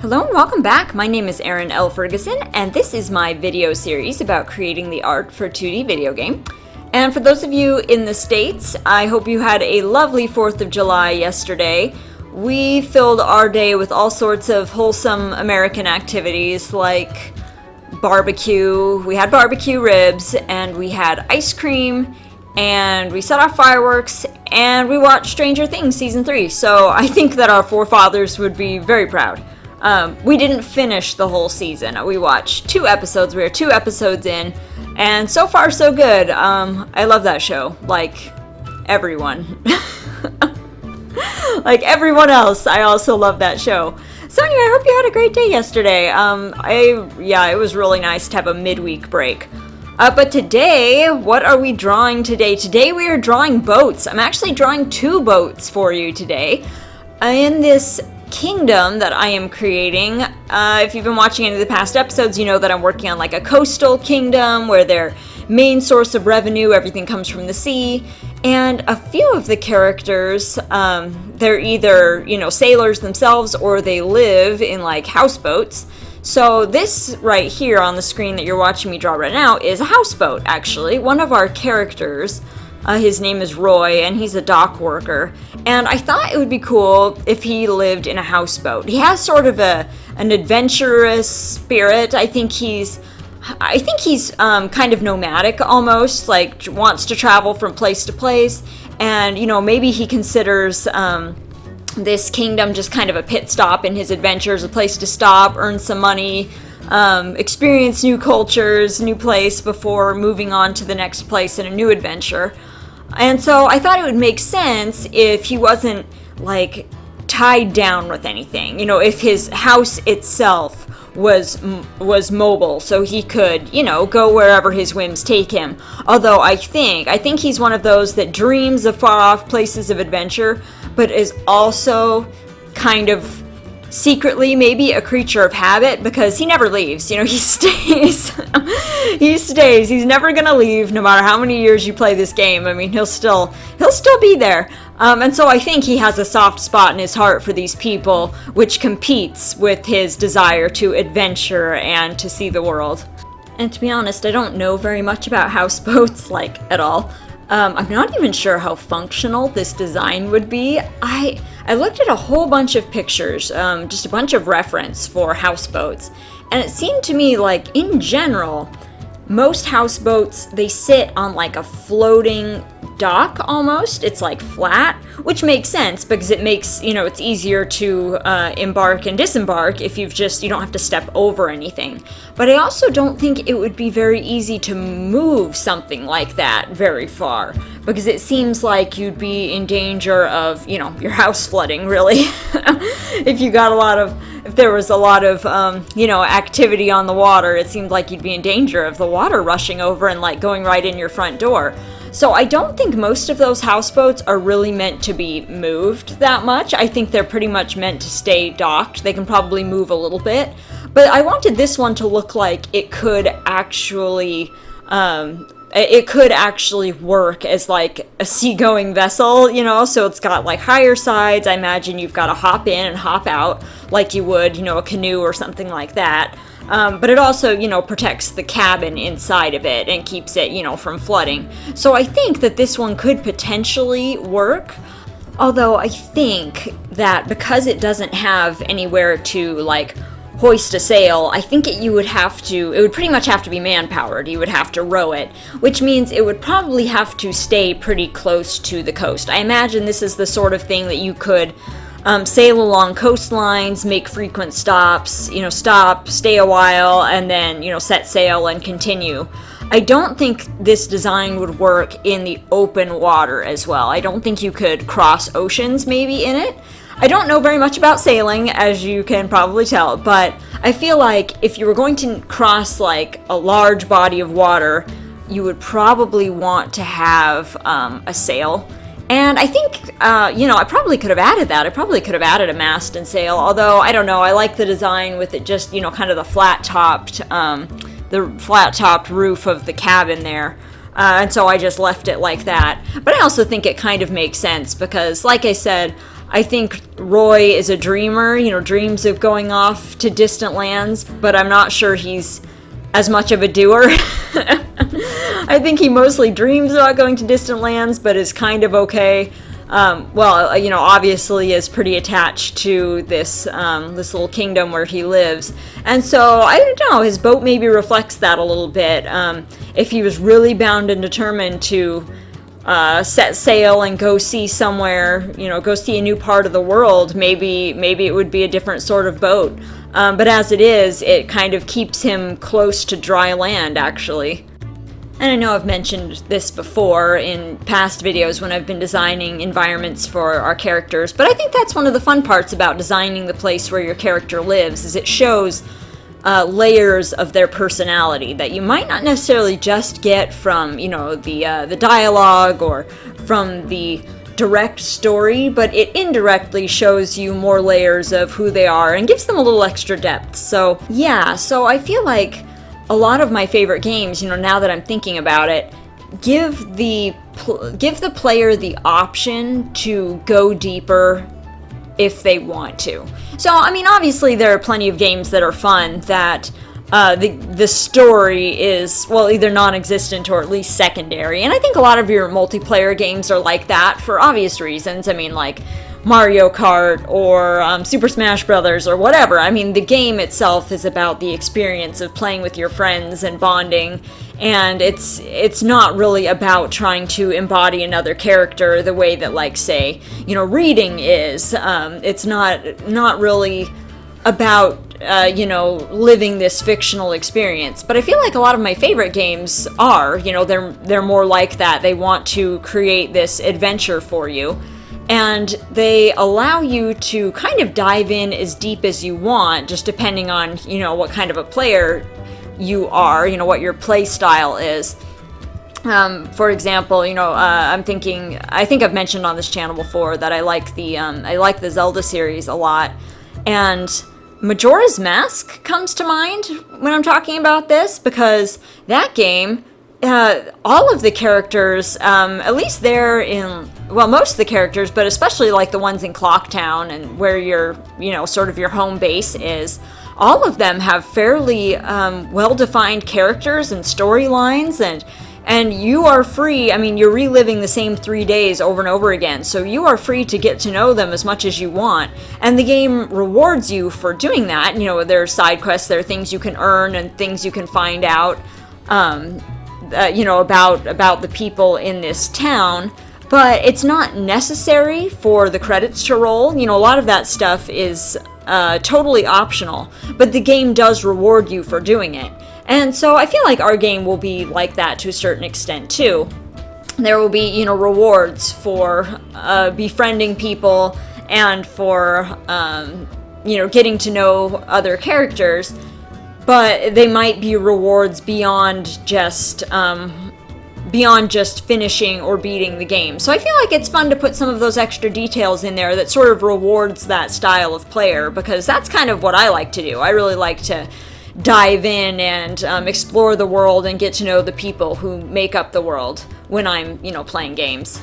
Hello and welcome back. My name is Erin Ferguson, and this is my video series about creating the art for a 2D video game. And for those of you in the States, I hope you had a lovely 4th of July yesterday. We filled our day with all sorts of wholesome American activities like barbecue. We had barbecue ribs, and we had ice cream, and we set off fireworks, and we watched Stranger Things Season 3. So I think that our forefathers would be very proud. We didn't finish the whole season. We watched 2 episodes. We are 2 episodes in, and so far so good. I love that show. Like everyone. Like everyone else, I also love that show. So anyway, I hope you had a great day yesterday. It was really nice to have a midweek break. But today, what are we drawing today? Today we are drawing boats. I'm actually drawing 2 boats for you today. In this kingdom that I am creating, if you've been watching any of the past episodes, you know that I'm working on like a coastal kingdom where their main source of revenue, everything comes from the sea. And a few of the characters, they're either, sailors themselves or they live in like houseboats. So this right here on the screen that you're watching me draw right now is a houseboat, actually. One of our characters, his name is Roy, and he's a dock worker. And I thought it would be cool if he lived in a houseboat. He has sort of an adventurous spirit. I think he's kind of nomadic almost, like wants to travel from place to place. And, maybe he considers this kingdom just kind of a pit stop in his adventures, a place to stop, earn some money, experience new cultures, new place before moving on to the next place in a new adventure. And so I thought it would make sense if he wasn't like tied down with anything. If his house itself was mobile, so he could, go wherever his whims take him. Although I think he's one of those that dreams of far off places of adventure, but is also kind of secretly maybe a creature of habit, because he never leaves. He stays. He stays. He's never gonna leave, no matter how many years you play this game. I mean, he'll still be there. And so I think he has a soft spot in his heart for these people, which competes with his desire to adventure and to see the world. And to be honest, I don't know very much about houseboats, like, at all. I'm not even sure how functional this design would be. I looked at a whole bunch of pictures, just a bunch of reference for houseboats, and it seemed to me like, in general, most houseboats, they sit on like a floating dock almost. It's like flat, which makes sense because it makes, it's easier to embark and disembark if you don't have to step over anything. But I also don't think it would be very easy to move something like that very far, because it seems like you'd be in danger of, your house flooding, really. If there was a lot of, activity on the water, it seemed like you'd be in danger of the water rushing over and like going right in your front door. So I don't think most of those houseboats are really meant to be moved that much. I think they're pretty much meant to stay docked. They can probably move a little bit. But I wanted this one to look like it could actually work as like a seagoing vessel, so it's got like higher sides. I imagine you've got to hop in and hop out like you would, a canoe or something like that. But it also, protects the cabin inside of it and keeps it, from flooding. So I think that this one could potentially work. Although I think that because it doesn't have anywhere to like hoist a sail, I think it would pretty much have to be man-powered. You would have to row it, which means it would probably have to stay pretty close to the coast. I imagine this is the sort of thing that you could sail along coastlines, make frequent stops, stop, stay a while, and then, set sail and continue. I don't think this design would work in the open water as well. I don't think you could cross oceans maybe in it. I don't know very much about sailing, as you can probably tell, but I feel like if you were going to cross like a large body of water, you would probably want to have a sail. And I think, I probably could have added that. I probably could have added a mast and sail, although, I don't know, I like the design with it just, kind of the flat-topped roof of the cabin there. And so I just left it like that. But I also think it kind of makes sense because, like I said, I think Roy is a dreamer, dreams of going off to distant lands, but I'm not sure he's as much of a doer. I think he mostly dreams about going to distant lands, but is kind of okay. Obviously is pretty attached to this little kingdom where he lives. And so, I don't know, his boat maybe reflects that a little bit. If he was really bound and determined to set sail and go see somewhere, go see a new part of the world, maybe it would be a different sort of boat. But as it is, it kind of keeps him close to dry land, actually. And I know I've mentioned this before in past videos when I've been designing environments for our characters, but I think that's one of the fun parts about designing the place where your character lives, is it shows layers of their personality that you might not necessarily just get from, the dialogue or from the direct story, but it indirectly shows you more layers of who they are and gives them a little extra depth. So I feel like a lot of my favorite games, now that I'm thinking about it, give the player the option to go deeper if they want to. So, obviously there are plenty of games that are fun that the story is, either non-existent or at least secondary. And I think a lot of your multiplayer games are like that for obvious reasons. like Mario Kart or Super Smash Brothers or whatever. The game itself is about the experience of playing with your friends and bonding, and it's not really about trying to embody another character the way that, say, reading is. It's not really about living this fictional experience. But I feel like a lot of my favorite games are, they're more like that. They want to create this adventure for you. And they allow you to kind of dive in as deep as you want, just depending on, what kind of a player you are, what your play style is. For example, I think I've mentioned on this channel before that I like the Zelda series a lot. And Majora's Mask comes to mind when I'm talking about this, because that game, all of the characters, at least most of the characters, but especially like the ones in Clocktown and where your, sort of your home base is, all of them have fairly well-defined characters and storylines, and you are free. You're reliving the same 3 days over and over again, so you are free to get to know them as much as you want, and the game rewards you for doing that. There are side quests, there are things you can earn and things you can find out, about the people in this town, but it's not necessary for the credits to roll. A lot of that stuff is totally optional, but the game does reward you for doing it. And so I feel like our game will be like that to a certain extent too. There will be, rewards for befriending people and for, getting to know other characters, but they might be rewards beyond just finishing or beating the game. So I feel like it's fun to put some of those extra details in there that sort of rewards that style of player, because that's kind of what I like to do. I really like to dive in and explore the world and get to know the people who make up the world when I'm, playing games.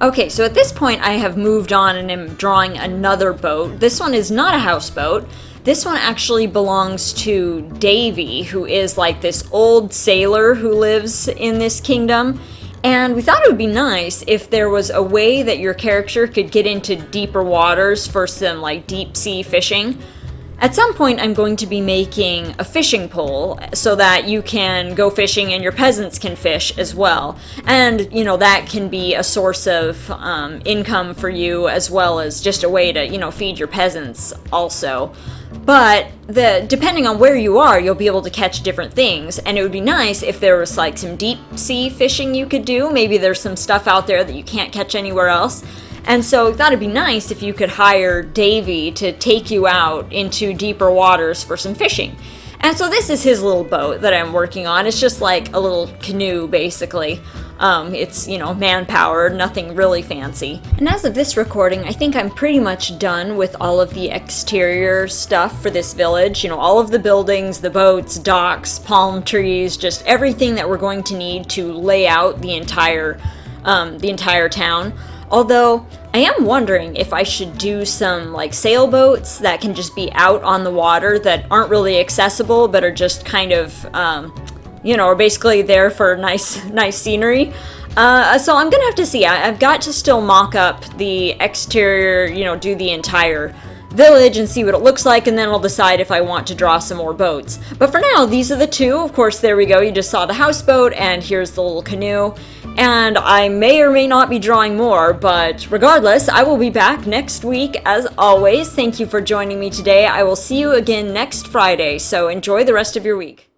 Okay, so at this point I have moved on and am drawing another boat. This one is not a houseboat. This one actually belongs to Davy, who is like this old sailor who lives in this kingdom. And we thought it would be nice if there was a way that your character could get into deeper waters for some like deep sea fishing. At some point I'm going to be making a fishing pole so that you can go fishing and your peasants can fish as well. And, that can be a source of income for you, as well as just a way to, feed your peasants also. But depending on where you are, you'll be able to catch different things, and it would be nice if there was like some deep sea fishing you could do. Maybe there's some stuff out there that you can't catch anywhere else. And so I thought it'd be nice if you could hire Davy to take you out into deeper waters for some fishing. And so this is his little boat that I'm working on. It's just like a little canoe, basically. It's, man-powered, nothing really fancy. And as of this recording, I think I'm pretty much done with all of the exterior stuff for this village. All of the buildings, the boats, docks, palm trees, just everything that we're going to need to lay out the entire town. Although, I am wondering if I should do some like sailboats that can just be out on the water that aren't really accessible but are just kind of, are basically there for nice scenery. So I'm gonna have to see. I've got to still mock up the exterior, do the entire village and see what it looks like, and then I'll decide if I want to draw some more boats. But for now, these are the two. Of course, there we go. You just saw the houseboat, and here's the little canoe. And I may or may not be drawing more, but regardless, I will be back next week as always. Thank you for joining me today. I will see you again next Friday, so enjoy the rest of your week.